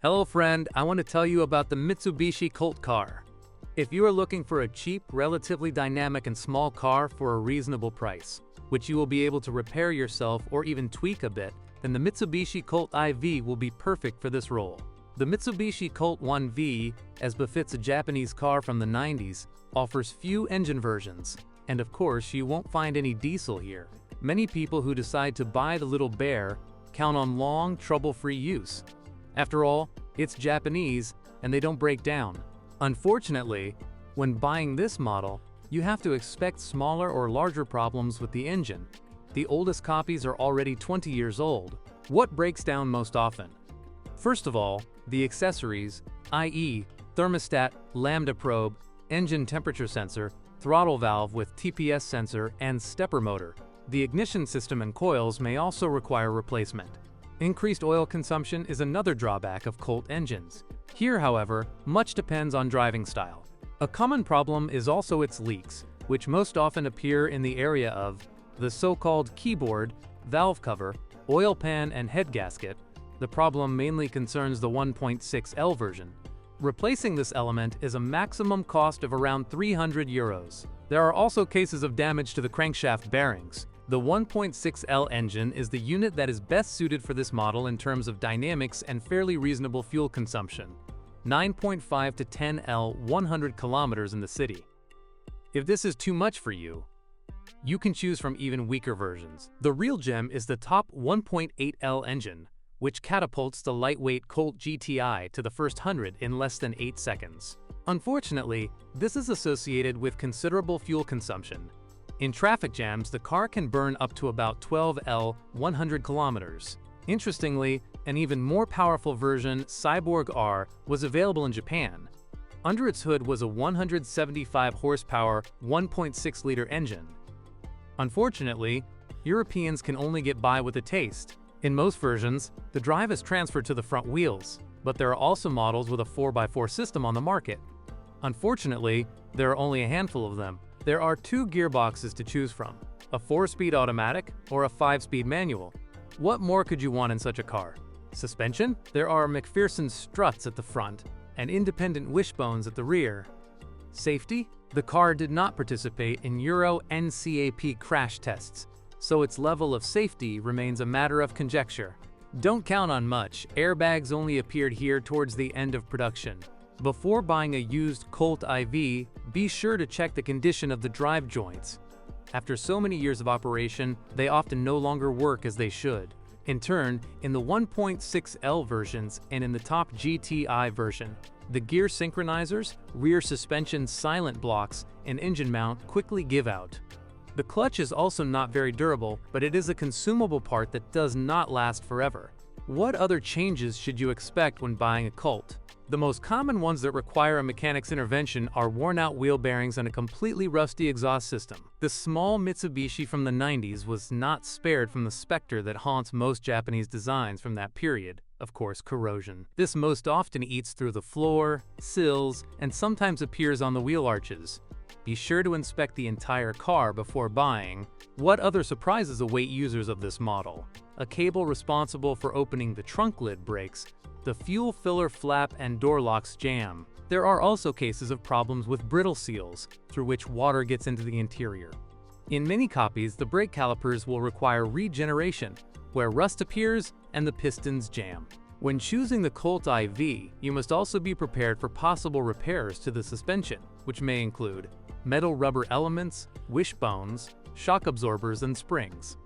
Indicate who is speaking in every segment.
Speaker 1: Hello friend, I want to tell you about the Mitsubishi Colt car. If you are looking for a cheap, relatively dynamic and small car for a reasonable price, which you will be able to repair yourself or even tweak a bit, then the Mitsubishi Colt IV will be perfect for this role. The Mitsubishi Colt IV, as befits a Japanese car from the 90s, offers few engine versions, and of course you won't find any diesel here. Many people who decide to buy the little bear count on long, trouble-free use. After all, it's Japanese, and they don't break down. Unfortunately, when buying this model, you have to expect smaller or larger problems with the engine. The oldest copies are already 20 years old. What breaks down most often? First of all, the accessories, i.e., thermostat, lambda probe, engine temperature sensor, throttle valve with TPS sensor, and stepper motor. The ignition system and coils may also require replacement. Increased oil consumption is another drawback of Colt engines. Here, however, much depends on driving style. A common problem is also its leaks, which most often appear in the area of the so-called keyboard, valve cover, oil pan, and head gasket. The problem mainly concerns the 1.6L version. Replacing this element is a maximum cost of around €300. There are also cases of damage to the crankshaft bearings. The 1.6L engine is the unit that is best suited for this model in terms of dynamics and fairly reasonable fuel consumption. 9.5 to 10L 100 kilometers in the city. If this is too much for you, you can choose from even weaker versions. The real gem is the top 1.8L engine, which catapults the lightweight Colt GTI to the first 100 in less than 8 seconds. Unfortunately, this is associated with considerable fuel consumption. In traffic jams, the car can burn up to about 12L 100 kilometers. Interestingly, an even more powerful version, Cyborg R, was available in Japan. Under its hood was a 175 horsepower, 1.6-liter engine. Unfortunately, Europeans can only get by with a taste. In most versions, the drive is transferred to the front wheels, but there are also models with a 4x4 system on the market. Unfortunately, there are only a handful of them. There are 2 gearboxes to choose from, a 4-speed automatic or a 5-speed manual. What more could you want in such a car? Suspension? There are McPherson struts at the front and independent wishbones at the rear. Safety? The car did not participate in Euro NCAP crash tests, so its level of safety remains a matter of conjecture. Don't count on much, airbags only appeared here towards the end of production. Before buying a used Colt IV, be sure to check the condition of the drive joints. After so many years of operation, they often no longer work as they should. In turn, in the 1.6L versions and in the top GTI version, the gear synchronizers, rear suspension silent blocks, and engine mount quickly give out. The clutch is also not very durable, but it is a consumable part that does not last forever. What other changes should you expect when buying a Colt? The most common ones that require a mechanic's intervention are worn-out wheel bearings and a completely rusty exhaust system. The small Mitsubishi from the 90s was not spared from the specter that haunts most Japanese designs from that period, of course, corrosion. This most often eats through the floor, sills, and sometimes appears on the wheel arches. Be sure to inspect the entire car before buying. What other surprises await users of this model? A cable responsible for opening the trunk lid breaks, the fuel filler flap and door locks jam. There are also cases of problems with brittle seals, through which water gets into the interior. In many copies, the brake calipers will require regeneration, where rust appears and the pistons jam. When choosing the Colt IV, you must also be prepared for possible repairs to the suspension, which may include metal rubber elements, wishbones, shock absorbers, and springs.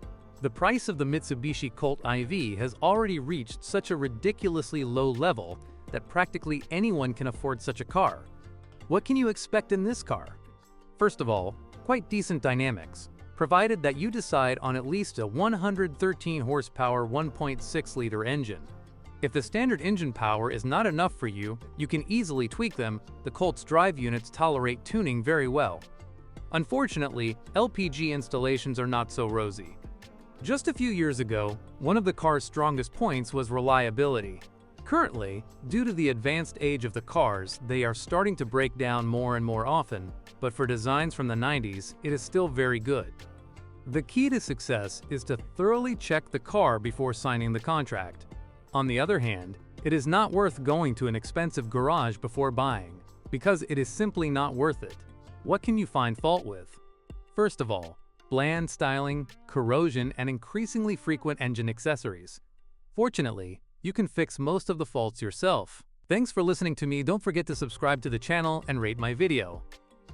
Speaker 1: The price of the Mitsubishi Colt IV has already reached such a ridiculously low level that practically anyone can afford such a car. What can you expect in this car? First of all, quite decent dynamics, provided that you decide on at least a 113 horsepower 1.6-liter engine. If the standard engine power is not enough for you, you can easily tweak them. The Colt's drive units tolerate tuning very well. Unfortunately, LPG installations are not so rosy. Just a few years ago, one of the car's strongest points was reliability. Currently, due to the advanced age of the cars, they are starting to break down more and more often, but for designs from the 90s, it is still very good. The key to success is to thoroughly check the car before signing the contract. On the other hand, It is not worth going to an expensive garage before buying, because it is simply not worth it. What can you find fault with? First of all, bland styling, corrosion, and increasingly frequent engine accessories. Fortunately, you can fix most of the faults yourself. Thanks for listening to me. Don't forget to subscribe to the channel and rate my video.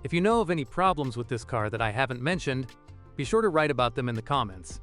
Speaker 1: If you know of any problems with this car that I haven't mentioned, be sure to write about them in the comments.